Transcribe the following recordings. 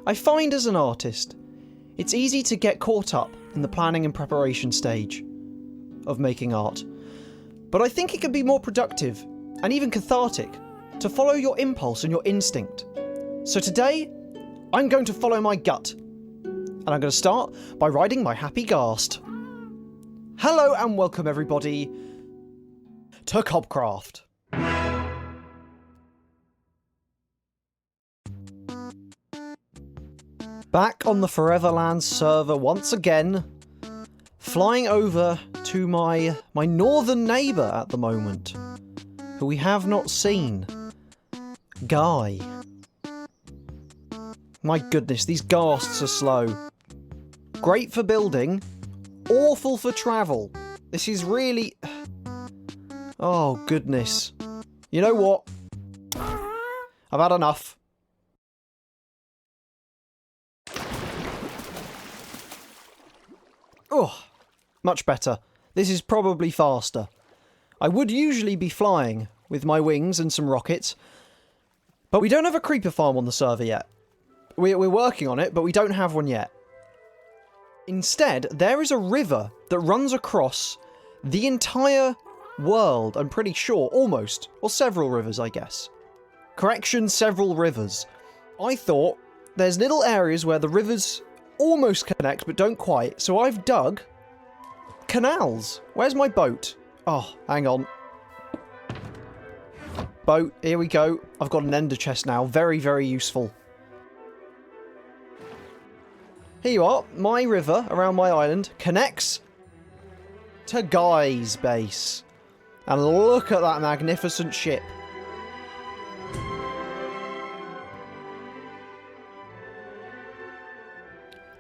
I find as an artist, it's easy to get caught up in the planning and preparation stage of making art. But I think it can be more productive, and even cathartic, to follow your impulse and your instinct. So today, I'm going to follow my gut. And I'm going to start by riding my happy Ghast. Hello and welcome everybody to Cobcraft. Back on the Foreverlands server once again, flying over to my northern neighbour at the moment, who we have not seen, Guy. My goodness, these ghasts are slow. Great for building, awful for travel. This is really... Oh goodness. You know what? I've had enough. Oh, much better. This is probably faster. I would usually be flying with my wings and some rockets, but we don't have a creeper farm on the server yet. We're working on it, but we don't have one yet. Instead, there is a river that runs across the entire world, I'm pretty sure, almost. Or several rivers, I guess. Correction, several rivers. I thought there's little areas where the rivers almost connect, but don't quite, so I've dug canals. Where's my boat? Oh, hang on. Boat, here we go. I've got an ender chest now. Very, very useful. Here you are. My river around my island connects to Guy's base. And look at that magnificent ship.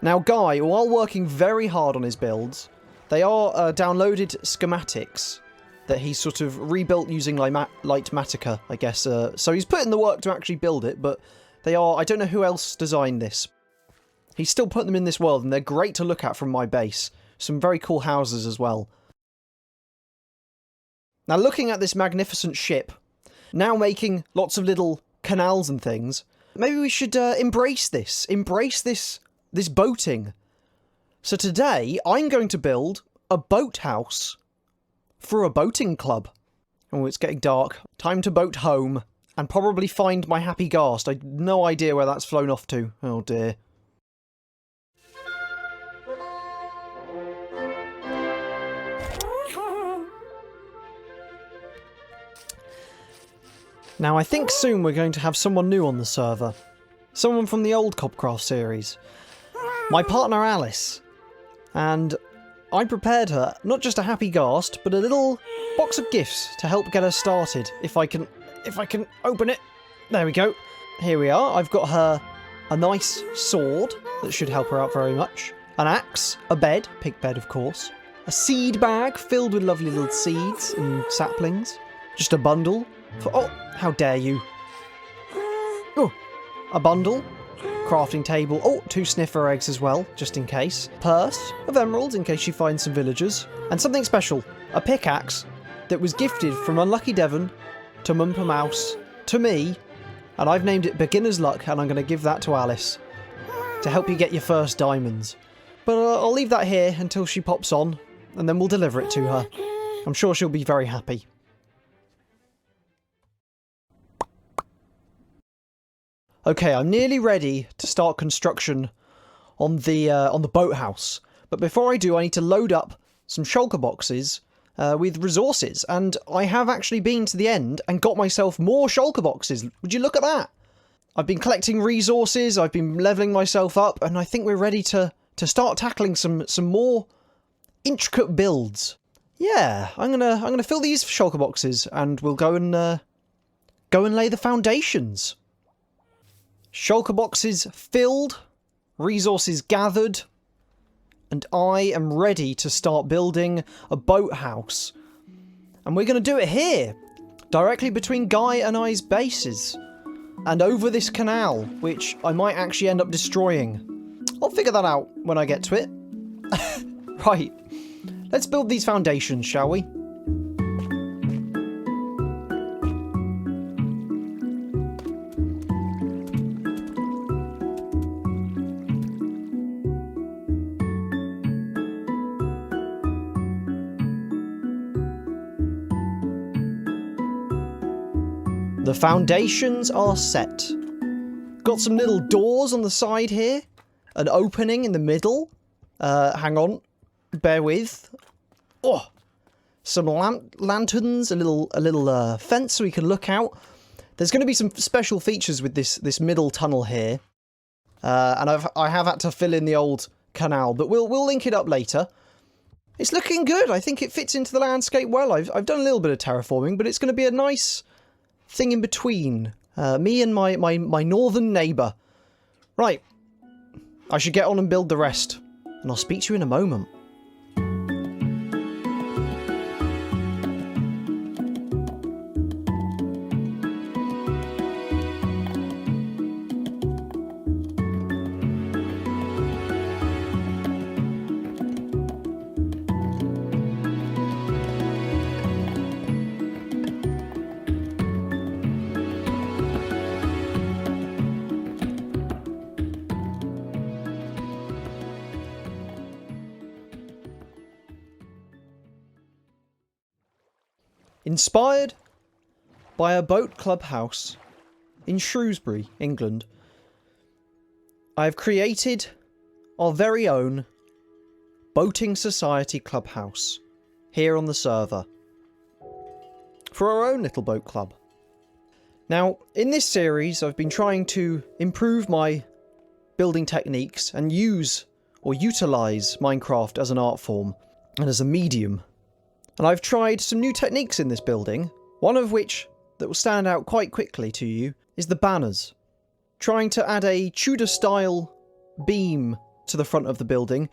Now Guy, while working very hard on his builds, they are downloaded schematics that he's sort of rebuilt using Lightmatica, I guess. So he's put in the work to actually build it, but they are... I don't know who else designed this. He's still put them in this world, and they're great to look at from my base. Some very cool houses as well. Now looking at this magnificent ship, now making lots of little canals and things, maybe we should embrace this. Embrace this boating. So today, I'm going to build a boathouse for a boating club. Oh, it's getting dark. Time to boat home and probably find my happy Ghast. I have no idea where that's flown off to. Oh dear. Now I think soon we're going to have someone new on the server. Someone from the old Cobcraft series. My partner Alice. And I prepared her not just a happy Ghast, but a little box of gifts to help get her started. If I can open it. There we go. Here we are. I've got her a nice sword that should help her out very much. An axe, a bed, pig bed of course. A seed bag filled with lovely little seeds and saplings. Just a bundle. Oh, how dare you. Oh, a bundle. Crafting table. Oh, 2 sniffer eggs as well, just in case. Purse of emeralds in case she finds some villagers. And something special. A pickaxe that was gifted from Unlucky Devon to Mumpa Mouse to me. And I've named it Beginner's Luck, and I'm going to give that to Alice to help you get your first diamonds. But I'll leave that here until she pops on, and then we'll deliver it to her. I'm sure she'll be very happy. Okay, I'm nearly ready to start construction on the boathouse. But before I do, I need to load up some shulker boxes with resources. And I have actually been to the end and got myself more shulker boxes. Would you look at that? I've been collecting resources, I've been leveling myself up, and I think we're ready to start tackling some more intricate builds. Yeah, I'm gonna fill these shulker boxes, and we'll go and lay the foundations. Shulker boxes filled, resources gathered, and I am ready to start building a boathouse. And we're going to do it here, directly between Guy and I's bases, and over this canal, which I might actually end up destroying. I'll figure that out when I get to it. Right, let's build these foundations, shall we? The foundations are set. Got some little doors on the side here. An opening in the middle. Hang on. Bear with. Oh! Some lanterns, a little fence so we can look out. There's going to be some special features with this middle tunnel here. And I have had to fill in the old canal, but we'll link it up later. It's looking good. I think it fits into the landscape well. I've done a little bit of terraforming, but it's going to be a nice thing in between. Me and my northern neighbour. Right. I should get on and build the rest. And I'll speak to you in a moment. Inspired by a boat clubhouse in Shrewsbury, England, I have created our very own Boating Society clubhouse here on the server for our own little boat club. Now, in this series, I've been trying to improve my building techniques and use or utilise Minecraft as an art form and as a medium. And I've tried some new techniques in this building, one of which that will stand out quite quickly to you is the banners. Trying to add a Tudor-style beam to the front of the building.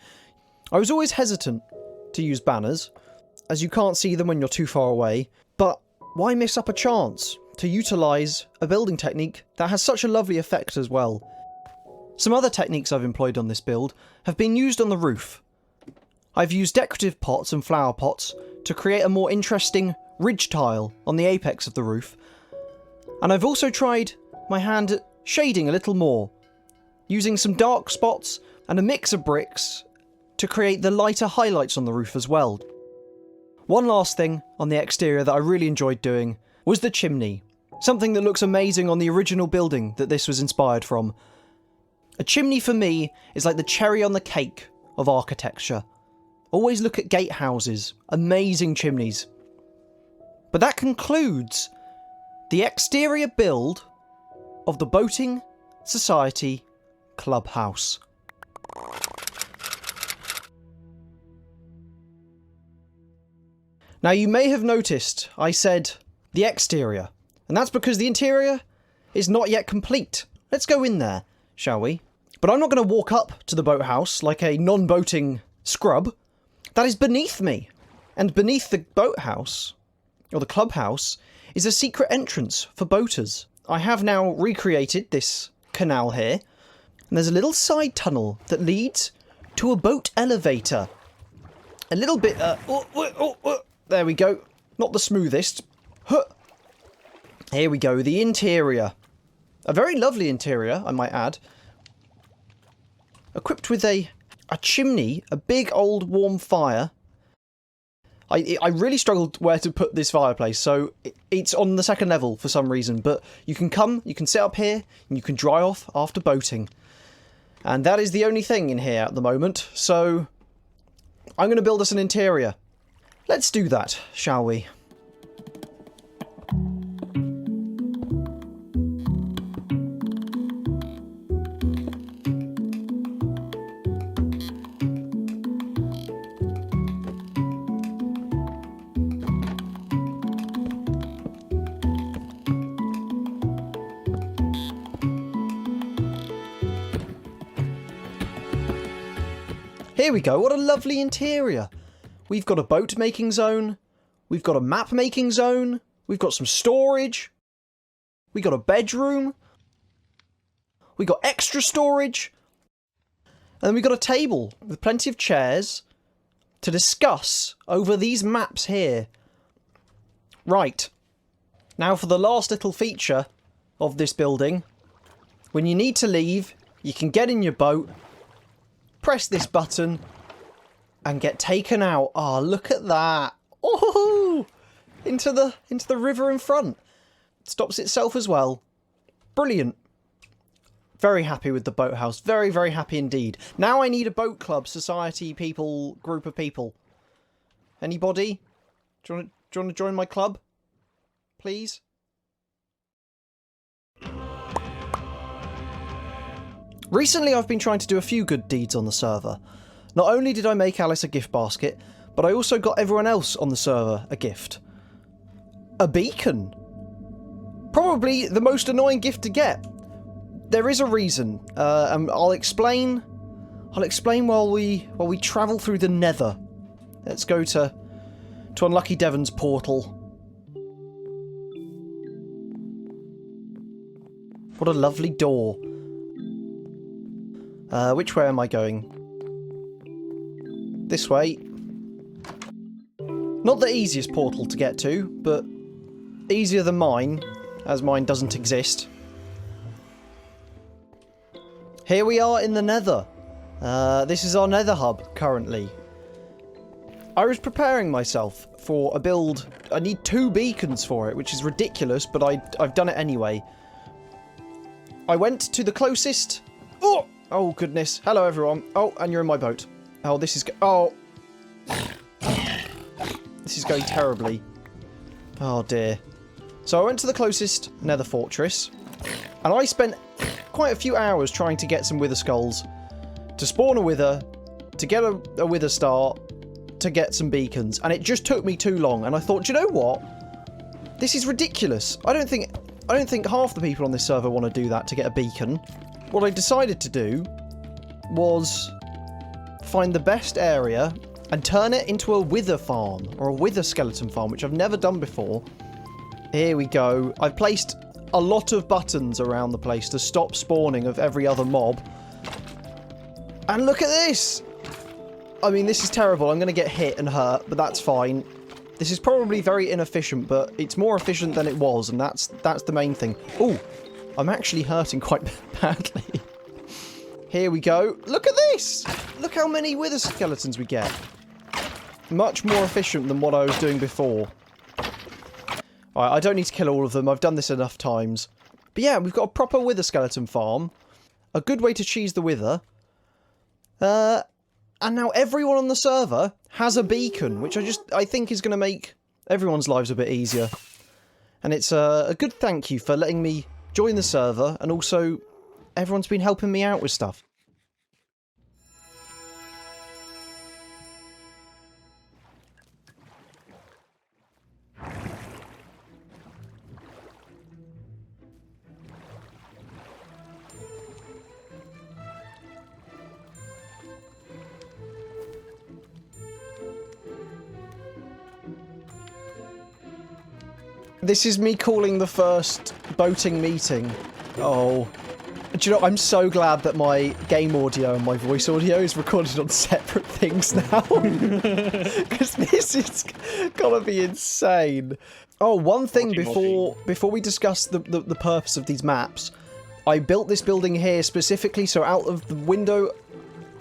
I was always hesitant to use banners, as you can't see them when you're too far away, but why miss up a chance to utilise a building technique that has such a lovely effect as well? Some other techniques I've employed on this build have been used on the roof. I've used decorative pots and flower pots to create a more interesting ridge tile on the apex of the roof. And I've also tried my hand at shading a little more, using some dark spots and a mix of bricks to create the lighter highlights on the roof as well. One last thing on the exterior that I really enjoyed doing was the chimney, something that looks amazing on the original building that this was inspired from. A chimney for me is like the cherry on the cake of architecture. Always look at gatehouses, amazing chimneys. But that concludes the exterior build of the Boating Society Clubhouse. Now you may have noticed I said the exterior, and that's because the interior is not yet complete. Let's go in there, shall we? But I'm not going to walk up to the boathouse like a non-boating scrub. That is beneath me. And beneath the boathouse, or the clubhouse, is a secret entrance for boaters. I have now recreated this canal here, and there's a little side tunnel that leads to a boat elevator. A little bit, there we go. Not the smoothest. Here we go, the interior. A very lovely interior, I might add. Equipped with a chimney, a big old warm fire. I really struggled where to put this fireplace, so it's on the second level for some reason, but you can sit up here, and you can dry off after boating. And that is the only thing in here at the moment, so I'm going to build us an interior. Let's do that, shall we? Here we go, what a lovely interior. We've got a boat making zone, we've got a map making zone, we've got some storage, we've got a bedroom, we've got extra storage, and then we've got a table with plenty of chairs to discuss over these maps here. Right, now for the last little feature of this building. When you need to leave, you can get in your boat, press this button, and get taken out. Ah, oh, look at that. Oh, into the river in front. stops itself as well. Brilliant. Very happy with the boathouse. Very, very happy indeed. Now I need a boat club, society, people, group of people. Anybody? Do you want to join my club? Please? Recently I've been trying to do a few good deeds on the server. Not only did I make Alice a gift basket, but I also got everyone else on the server a gift. A beacon. Probably the most annoying gift to get. There is a reason, and I'll explain while we travel through the Nether. Let's go to Unlucky Devon's portal. What a lovely door. Which way am I going? This way. Not the easiest portal to get to, but easier than mine, as mine doesn't exist. Here we are in the Nether. This is our Nether hub, currently. I was preparing myself for a build. I need 2 beacons for it, which is ridiculous, but I've done it anyway. I went to the closest... Oh, goodness. Hello, everyone. Oh, and you're in my boat. Oh, this is... Oh. This is going terribly. Oh, dear. So I went to the closest Nether fortress, and I spent quite a few hours trying to get some wither skulls, to spawn a wither, to get a wither star, to get some beacons, and it just took me too long, and I thought, do you know what? This is ridiculous. I don't think half the people on this server want to do that to get a beacon. What I decided to do was find the best area and turn it into a wither farm, or a wither skeleton farm, which I've never done before. Here we go. I've placed a lot of buttons around the place to stop spawning of every other mob. And look at this! I mean, this is terrible. I'm going to get hit and hurt, but that's fine. This is probably very inefficient, but it's more efficient than it was, and that's the main thing. Ooh, I'm actually hurting quite badly. Here we go. Look at this! Look how many wither skeletons we get. Much more efficient than what I was doing before. Alright, I don't need to kill all of them. I've done this enough times. But yeah, we've got a proper wither skeleton farm. A good way to cheese the wither. And now everyone on the server has a beacon, which I think is going to make everyone's lives a bit easier. And it's a good thank you for letting me join the server, and also everyone's been helping me out with stuff. This is me calling the first boating meeting. Oh. Do you know, I'm so glad that my game audio and my voice audio is recorded on separate things now. Because this is gonna be insane. Oh, one thing before we discuss the purpose of these maps, I built this building here specifically so out of the window,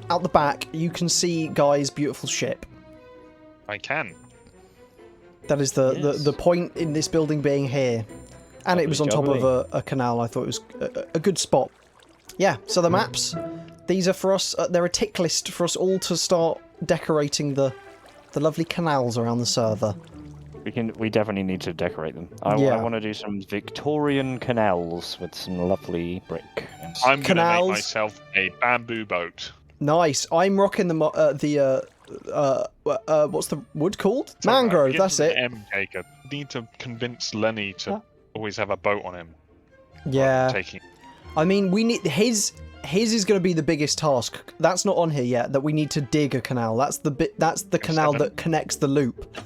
out the back, you can see Guy's beautiful ship. I can. That is the point in this building being here. And it was on top of a canal. I thought it was a good spot. Yeah, so the maps, these are for us, they're a tick list for us all to start decorating the lovely canals around the server. We definitely need to decorate them. I want to do some Victorian canals with some lovely brick. I'm going to make myself a bamboo boat. Nice. I'm rocking what's the wood called? Mangrove, that's it. Jacob. Need to convince Lenny to always have a boat on him. Yeah. I mean, we need his is going to be the biggest task. That's not on here yet. That we need to dig a canal. That's the canal that connects the loop.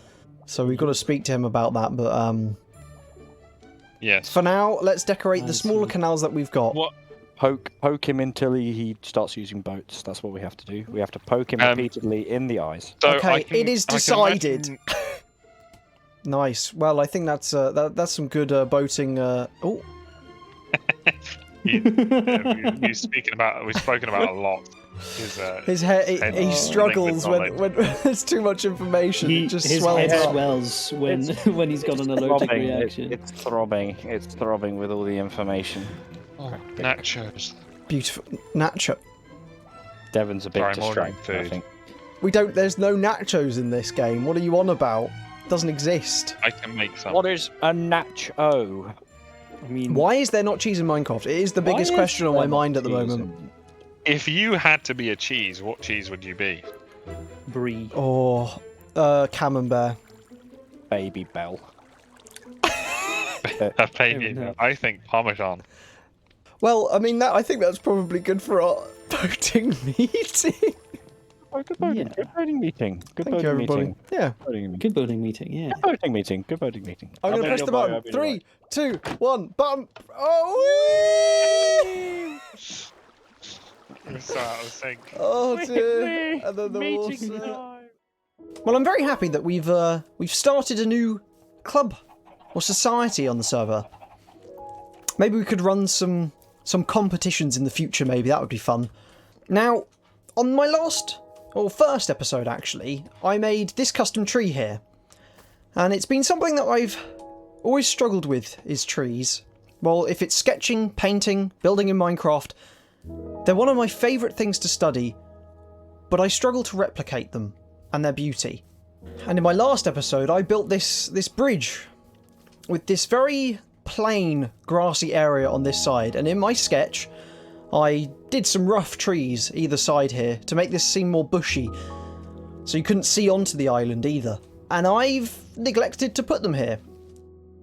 So we've got to speak to him about that. But yes. For now, let's decorate the smaller canals that we've got. What? Poke him until he starts using boats. That's what we have to do. We have to poke him repeatedly in the eyes. So okay, it is decided. Nice. Well, I think that's some good boating. We've spoken about a lot. His head, head he struggles with when there's too much information. It just his swells head up. swells when he's got an allergic Throbbing. reaction. It's throbbing. It's throbbing with all the information. Oh, nachos. Beautiful. Nacho. Devon's a bit Sorry, morning distracted, I food. think. There's no nachos in this game. What are you on about? Doesn't exist. I can make some. What is a nacho? I mean, Why is there not cheese in Minecraft? It is the Why biggest is question on there my not mind at the cheese moment. in If you had to be a cheese, what cheese would you be? brie. Oh, camembert. Baby Bell? A baby. no. I think Parmesan. Well, I mean, I think that's probably good for our voting meeting. Oh, good voting, Yeah. good voting meeting. Good Thank you, voting everybody. meeting. Yeah. Voting meeting. Good building meeting, yeah. Good voting meeting. Good voting meeting. I'm going to press the button. 3, 2, 1, button. Oh, whee! It was so out of sync. Oh dear. And then the water. Well, I'm very happy that we've started a new club or society on the server. Maybe we could run some competitions in the future. Maybe that would be fun. Now, on my first episode actually, I made this custom tree here, and it's been something that I've always struggled with is trees. Well, if it's sketching, painting, building in Minecraft, they're one of my favourite things to study, but I struggle to replicate them and their beauty. And in my last episode, I built this bridge with this very plain grassy area on this side, and in my sketch I did some rough trees either side here to make this seem more bushy, so you couldn't see onto the island either. And I've neglected to put them here.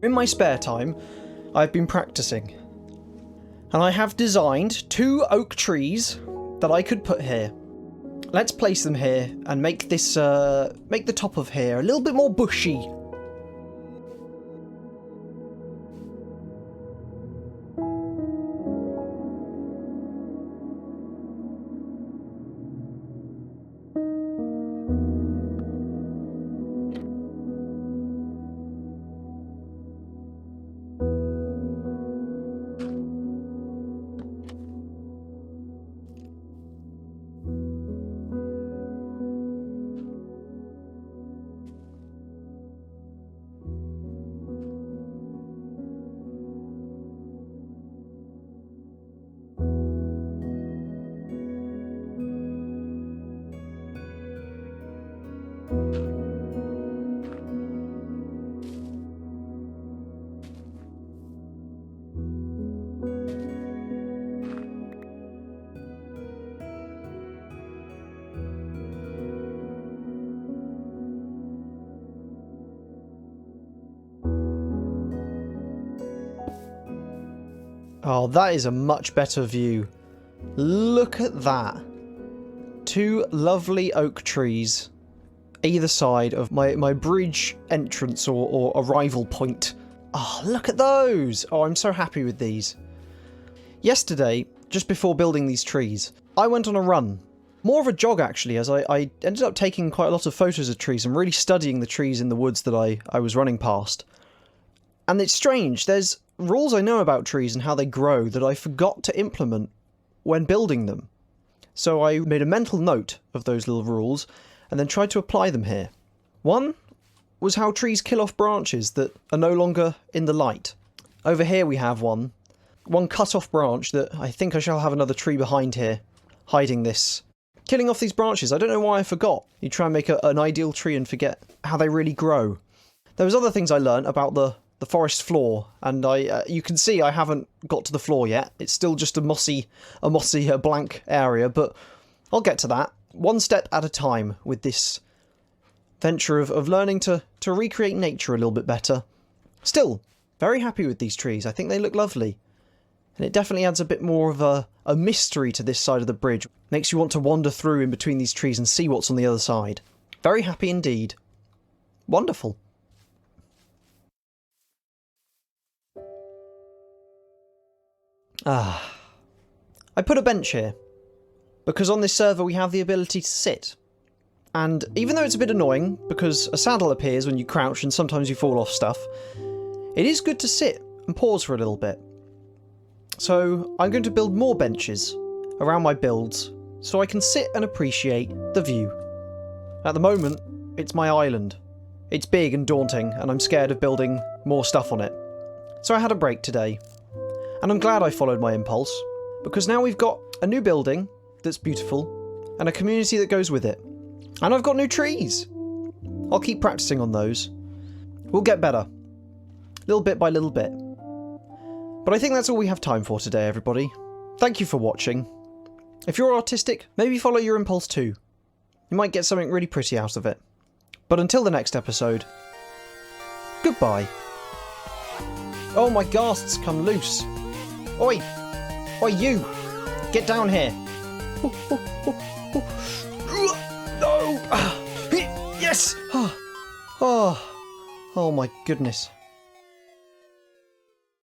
In my spare time, I've been practicing. And I have designed 2 oak trees that I could put here. Let's place them here and make this, make the top of here a little bit more bushy. Oh, that is a much better view. Look at that. 2 lovely oak trees either side of my bridge entrance or arrival point. Oh, look at those! Oh, I'm so happy with these. Yesterday, just before building these trees, I went on a run. More of a jog, actually, as I ended up taking quite a lot of photos of trees and really studying the trees in the woods that I was running past. And it's strange, there's rules I know about trees and how they grow that I forgot to implement when building them. So I made a mental note of those little rules and then tried to apply them here. One was how trees kill off branches that are no longer in the light. Over here we have one cut off branch that I think I shall have another tree behind here, hiding this. Killing off these branches, I don't know why I forgot. You try and make an ideal tree and forget how they really grow. There was other things I learned about the forest floor, and you can see I haven't got to the floor yet. It's still just a mossy blank area, but I'll get to that one step at a time with this venture of learning to recreate nature a little bit better. Still, very happy with these trees. I think they look lovely. And it definitely adds a bit more of a mystery to this side of the bridge. Makes you want to wander through in between these trees and see what's on the other side. Very happy indeed. Wonderful. I put a bench here, because on this server we have the ability to sit. And even though it's a bit annoying, because a saddle appears when you crouch and sometimes you fall off stuff, it is good to sit and pause for a little bit. So I'm going to build more benches around my builds, so I can sit and appreciate the view. At the moment, it's my island. It's big and daunting, and I'm scared of building more stuff on it. So I had a break today. And I'm glad I followed my impulse, because now we've got a new building that's beautiful, and a community that goes with it. And I've got new trees! I'll keep practicing on those. We'll get better. Little bit by little bit. But I think that's all we have time for today, everybody. Thank you for watching. If you're artistic, maybe follow your impulse too. You might get something really pretty out of it. But until the next episode, goodbye. Oh, my ghasts come loose. Oi! Oi, you! Get down here! No! Yes! Oh my goodness.